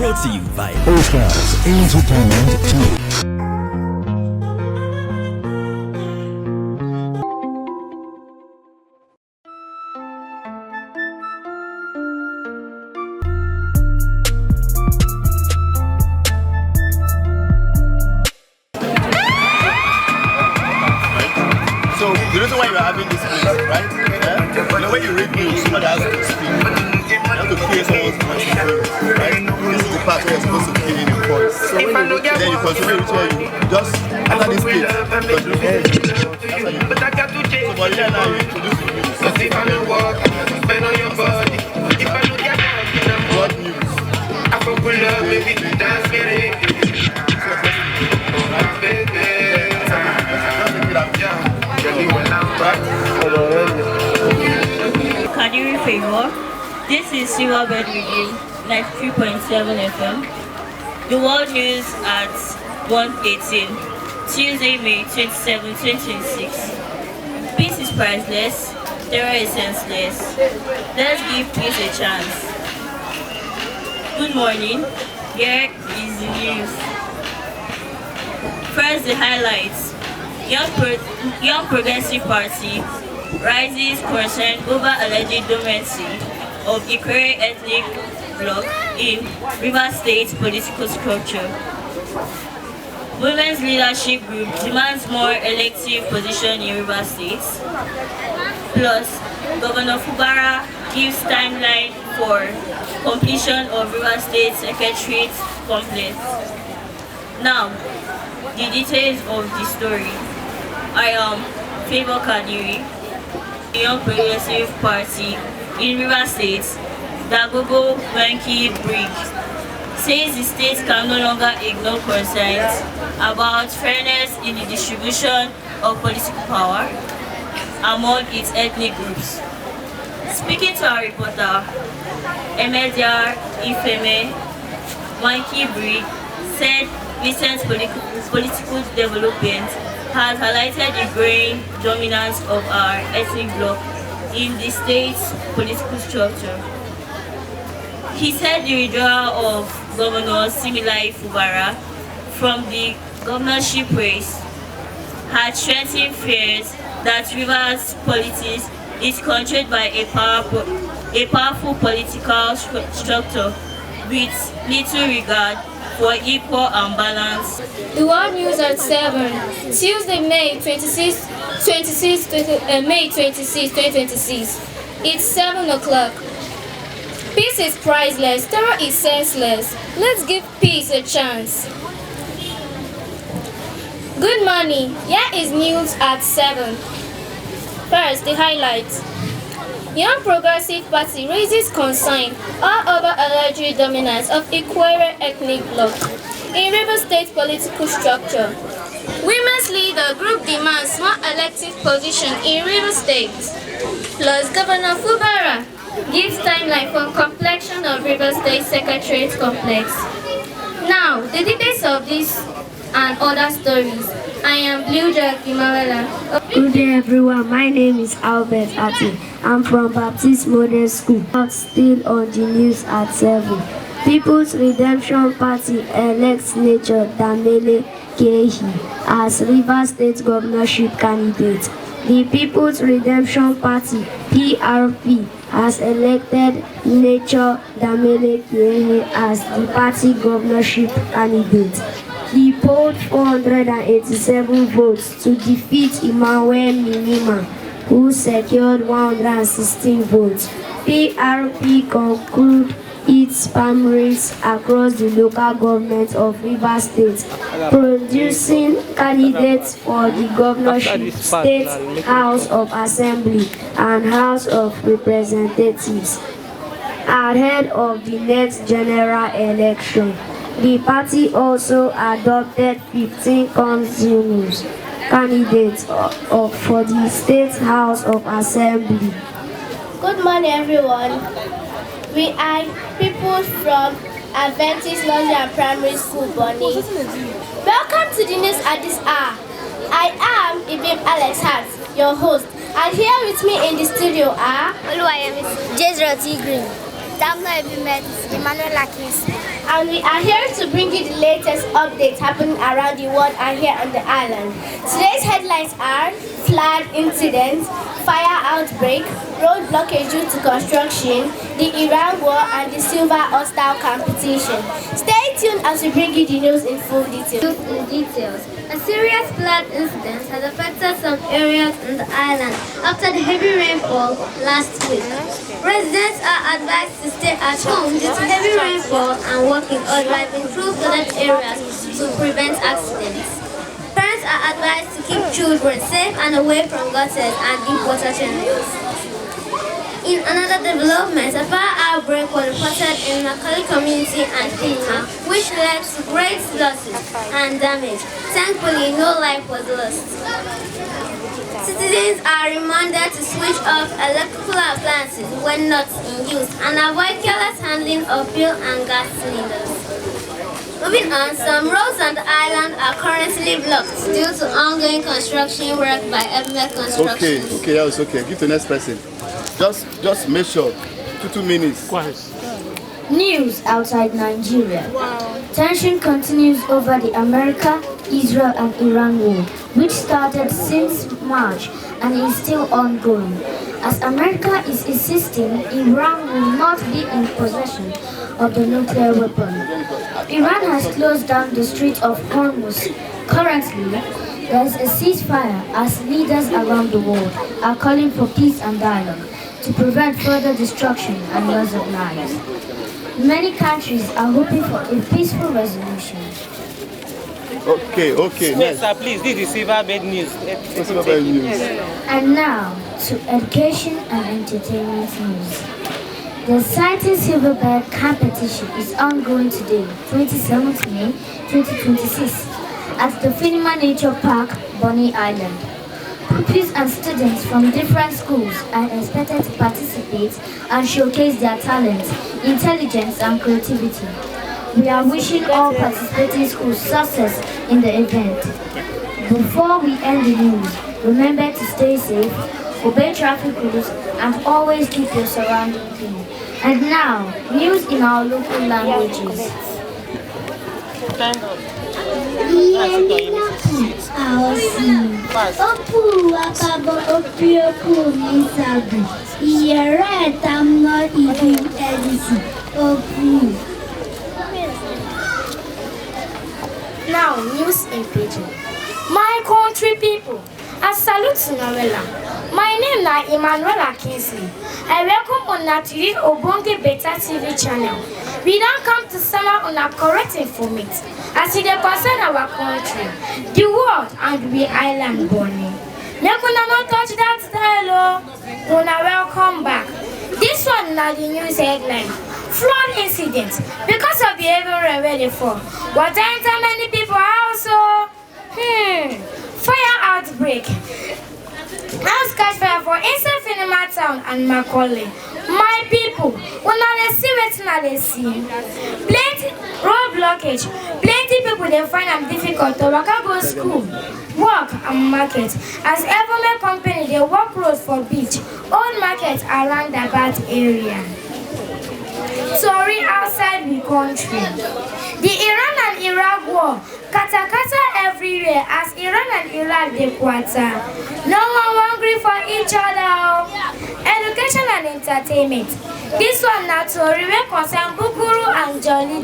Brought to you by Oscars Entertainment Team. So the reason why we're having this place, right? Yeah? When you read news, somebody has to speak. You have to clear someone's voice, right? This is the part where you're supposed to kill in your voice. So when you reach, then you continue reaching, you just after this place, continue reading. That's how you do it. So but yeah, now you introduce the news. What news? Kadiri Favor. This is SARMA Bonny Edition 93.7 FM. The world news at 1:18, Tuesday, May 27, 2026. Peace is priceless, terror is senseless. Let's give peace a chance. Good morning. Here is the news. First, the highlights. Young Progressive Party rises concern over alleged dormancy of Ikere ethnic bloc in Rivers State political structure. Women's leadership group demands more elective position in Rivers State. Plus, Governor Fubara gives timeline for completion of Rivers State Secretariat complex. Now, the details of the story. I am Favor Kadiri, the Young Progressive Party in Rivers State, Dagogo Wenki Brig, says the state can no longer ignore concerns about fairness in the distribution of political power among its ethnic groups. Speaking to our reporter, Emedia Ifeme Wenki Brig said recent political development has highlighted the growing dominance of our ethnic bloc in the state's political structure. He said the withdrawal of Governor Similai Fubara from the governorship race had strengthened fears that Rivers politics is controlled by a powerful political structure with little regard for equal and balance. The world news at 7, Tuesday, May 26, 2026. It's 7 o'clock. Peace is priceless, terror is senseless. Let's give peace a chance. Good morning, here is news at 7. First, the highlights. Young Progressive Party raises concern all over alleged dominance of Ikere ethnic bloc in Rivers State political structure. Women's leader group demands more elective position in Rivers State. Plus, Governor Fubara gives timeline for completion of Rivers State Secretariat complex. Now, the details of this and other stories. I am Blue Jack Imawela. Good day everyone, my name is Albert Ati. I'm from Baptist Model School. Still on the news at 7. People's Redemption Party elects Nature Damele Kehi as Rivers State governorship candidate. The People's Redemption Party (PRP) has elected Nature Damele Kehi as the party governorship candidate. He polled 487 votes to defeat Emmanuel Minima, who secured 116 votes. PRP concluded its primaries across the local government of Rivers State, producing candidates for the governorship, State House of Assembly, and House of Representatives. Ahead of the next general election, the party also adopted 15 consumers candidates for the State House of Assembly. Good morning, everyone. We are people from Adventist Nursery and Primary School, Bonny. Welcome to the news at this hour. I am Ibim Alex Hart, your host, and here with me in the studio are Jezra T. Green, Damna Ebimet, Emmanuel Lakins, and we are here to bring you the latest updates happening around the world and here on the island. Today's headlines are flood incidents, fire outbreak, road blockage due to construction, the Iran war, and the silver hostile competition. Stay tuned as we bring you the news in full details. A serious flood incident has affected some areas in the island after the heavy rainfall last week. Residents are advised to stay at home due to heavy rainfall and walking or driving through flooded areas to prevent accidents. Parents are advised to keep children safe and away from gutters and deep water channels. In another development, a fire outbreak was reported in Makali community and Tima, which led to great losses and damage. Thankfully, no life was lost. Citizens are reminded to switch off electrical appliances when not in use and avoid careless handling of fuel and gas cylinders. Moving on, some roads on the island are currently blocked due to ongoing construction work by Ebner Construction. Okay, yeah, it's okay. Give to the next person. Just make sure. 2 minutes. News outside Nigeria. Tension continues over the America, Israel and Iran war, which started since March and is still ongoing. As America is insisting Iran will not be in possession of the nuclear weapon. Iran has closed down the Strait of Hormuz. Currently, there is a ceasefire as leaders around the world are calling for peace and dialogue to prevent further destruction and loss of lives. Many countries are hoping for a peaceful resolution. Okay, Yes, sir, please, this is Silverbird News. Silverbird News. And now to education and entertainment news. The exciting Silverbird competition is ongoing today, 27th May 2026, at the Finima Nature Park, Bonny Island. Pupils and students from different schools are expected to participate and showcase their talents, intelligence and creativity. We are wishing all participating schools success in the event. Before we end the news, remember to stay safe, obey traffic rules and always keep your surroundings clean. And now, news in our local languages. Opu wakabo opioku misabu. Iyere tamno ibi edisi. Opu. Now, news in Pidgin. My country people, I salute Sinawela. My name is Emmanuel Kingsley. I welcome on to this Obonge Beta TV channel. We don't come to summer on a correct information as it concern our country, the world, and we island Bonny. Make una not touch that style, una welcome back. This one now the news headline. Flood incident because of the heavy rainfall. What enter many people also? Fire outbreak. House catch fire for inside Finima town and Macaulay. My people, una dey see wetin I dey see. Plenty road blockage. Plenty people dey find am difficult to waka go school, work and market. As every company dey work road for beach, old market around that area. Sorry outside the country. The Iran and Iraq war, kata everywhere as Iran and Iraq dey quarter. No one hungry for each other. Education and entertainment. This one na tori wey concern Bukuru and Jolly.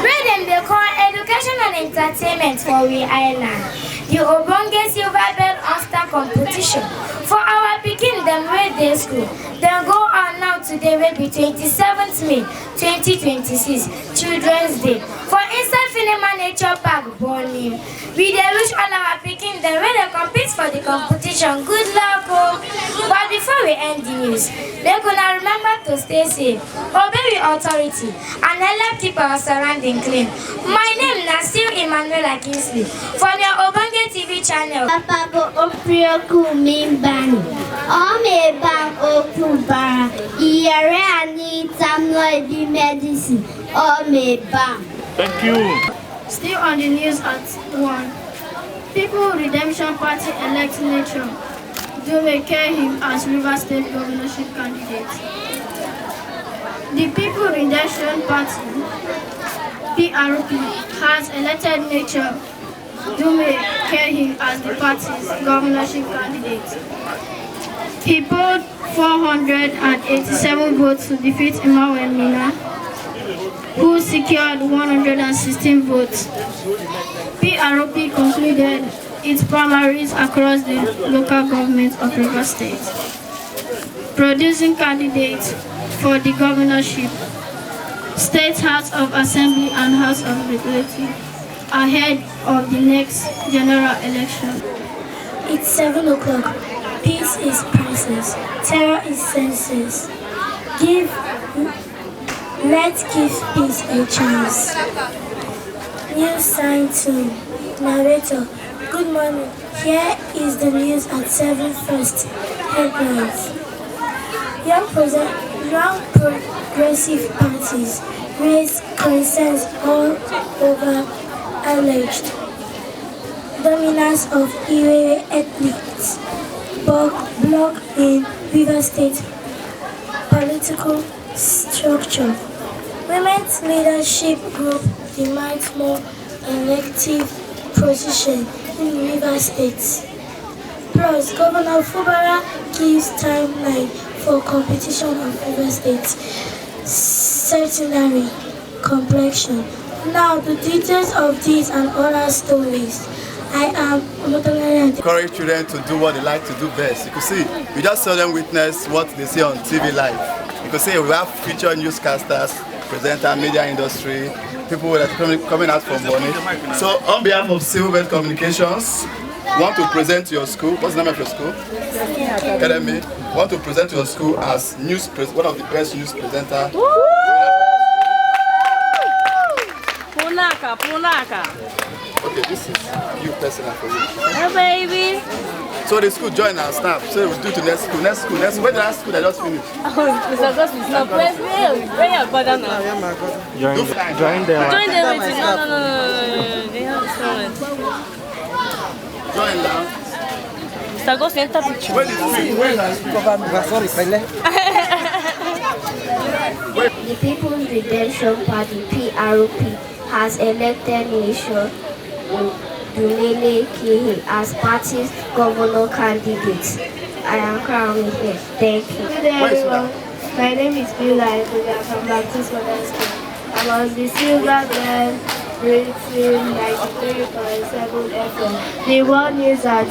Where dem dey call education and entertainment for we island. The Obonge Silverbird All-Star competition for our pikin dem wey dey school. Dem go on now today wey be 27th May 2026, Children's Day. For inside Finima Nature Park, Bonny. We dey wish all our pikin dem wey dey compete for the competition good luck o. But before we end the news, make una remember to stay safe, obey the authority, and help keep our surrounding clean. My name na still Emmanuel Kingsley for the Obonge TV channel. Apabo opioku mimbani. Ome bang okubara. Iyere ani tamno ibi medicine. Ome bang. Thank you. Still on the news at 1. People Redemption Party elect Nature. Do make him as River State governorship candidate. The People Redemption Party (PRP) has elected Nature Dume Kehi as the party's governorship candidate. He polled 487 votes to defeat Emmanuel Mina, who secured 116 votes. PRP concluded its primaries across the local government of Rivers State, producing candidates for the governorship, State House of Assembly and House of Representatives ahead of the next general election. It's 7 o'clock. Peace is priceless. Terror is senseless. Let's give peace a chance. News sign 2. Narrator. Good morning. Here is the news at 7 first. Headlines. Young progressive parties raise concerns all over alleged dominance of Iwe ethnics bloc in River State political structure. Women's leadership group demands more elective position in River State. Plus, Governor Fubara gives timeline for competition of River State centenary complexion. Now, the details of these and other stories. I am encourage children to do what they like to do best. You can see, we just saw them witness what they see on TV live. You can see we have featured newscasters, presenter, media industry, people that are coming out from Bonny. So, on behalf of Civil Belt Communications, want to present to your school. What's the name of your school? Academy. Want to present to your school as one of the best news presenters. Punaka. Okay, this is you personal for you. Hey, baby. So the school join our staff. So we'll do to next school. Where the last school that just finished? Mr. August is not present. Where your father now? Join them. Join them. No. They have instruments. Join now. Mr. August, enter picture. Where is The People's Redemption Party (PRP) has elected Nation Dumele Kehi as party's governor candidate. I am crowning here. Thank you. Good day, everyone. My name is Billa. I'm from Baptist Modern School. I was the silver band rating 93.7 FM. The world news at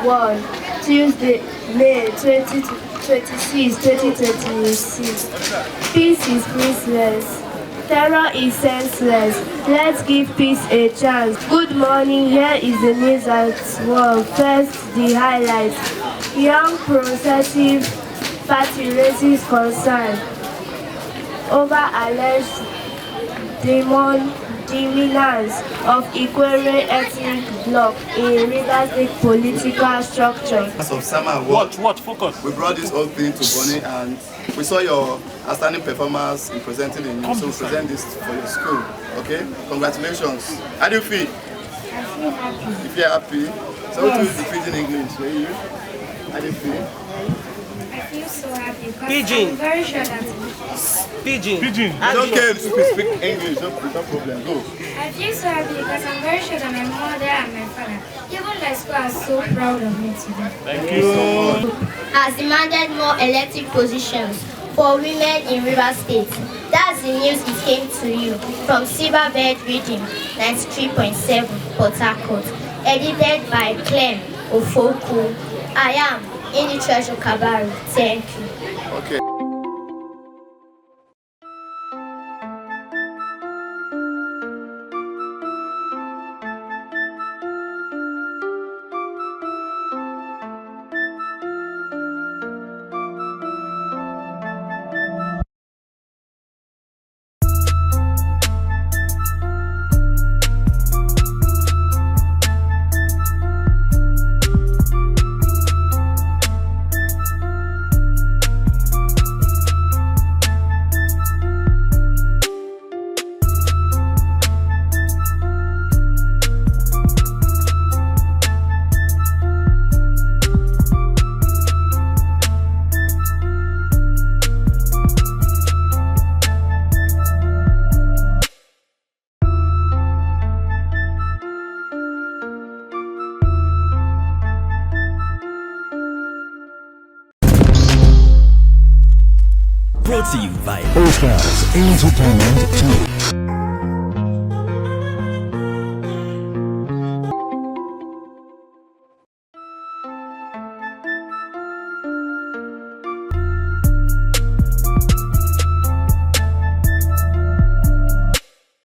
1 Tuesday, May 26, 2026. Peace is priceless. Terror is senseless. Let's give peace a chance. Good morning. Here is the news at 1. First, the highlights. Young progressive party raises concern over alleged dominance of Ikwere ethnic bloc in Rivers State political structure. Of SARMA Award. Watch, focus. We brought this whole thing to Bonny and we saw your outstanding performance in presenting the news. So we present this for your school. Okay? Congratulations. How do you feel? I feel happy. You feel happy? So what do you defeat in English? Where you? How do you feel? I feel so happy because Pigeon. I'm very sure that Pigeon. It's okay to speak English, no problem. Go. I feel so happy because I'm very sure that my mother and my father, even my school, are so proud of me today. Thank you. Has demanded more elective positions for women in River State. That's the news it came to you from Silverbird Reading 93.7 Port Harcourt, edited by Clem Ofoku. I am in the Church of Kabaru. Thank you. Okay. Brought to you by Oscars Entertainment 2.